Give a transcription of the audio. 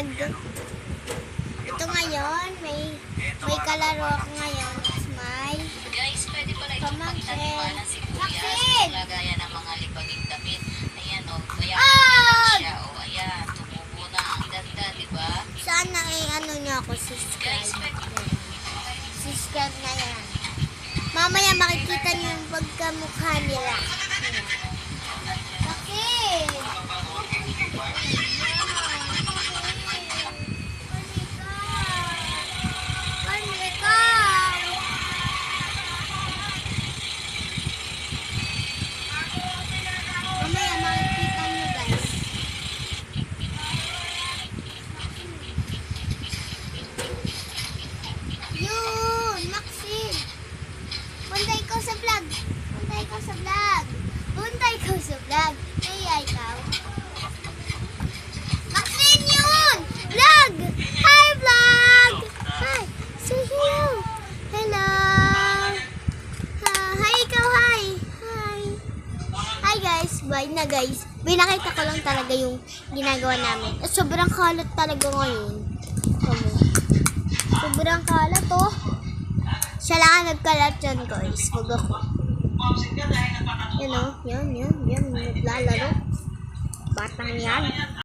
vlog. Ito ngayon, may kalaro ako ngayon. May Guys, pwede pala itong pamangkin. pagtaniman ng sibuyas. Maxine! Lagayan ng mga libaging damit. Ayan o, kaya Ah! lang siya. O, ayan, tumubo na ang ganda, di ba? Sana ano niyo ako, subscribe. Guys, pwede. Subscribe na yan. Mamaya makikita niyo yung pagkamukha nila. Bakit? Mamaya makikita niyo guys. Yun! Maxine! Punta ikaw sa vlog! Punta ikaw sa vlog! Punta ikaw sa vlog! Ay, ikaw! Maxine yun! Vlog! Hi, vlog! Hi! Say hello! Hello! Hi, ikaw! Hi! Hi! Hi, guys! Bye na, guys! Pinakita ko lang talaga yung ginagawa namin. At sobrang kalat talaga ngayon. Sobrang kalat, oh. Siya lang ang nagkalat dyan, guys. Wag ako. Yan, oh. Yan. Naglalaro. Batang yan.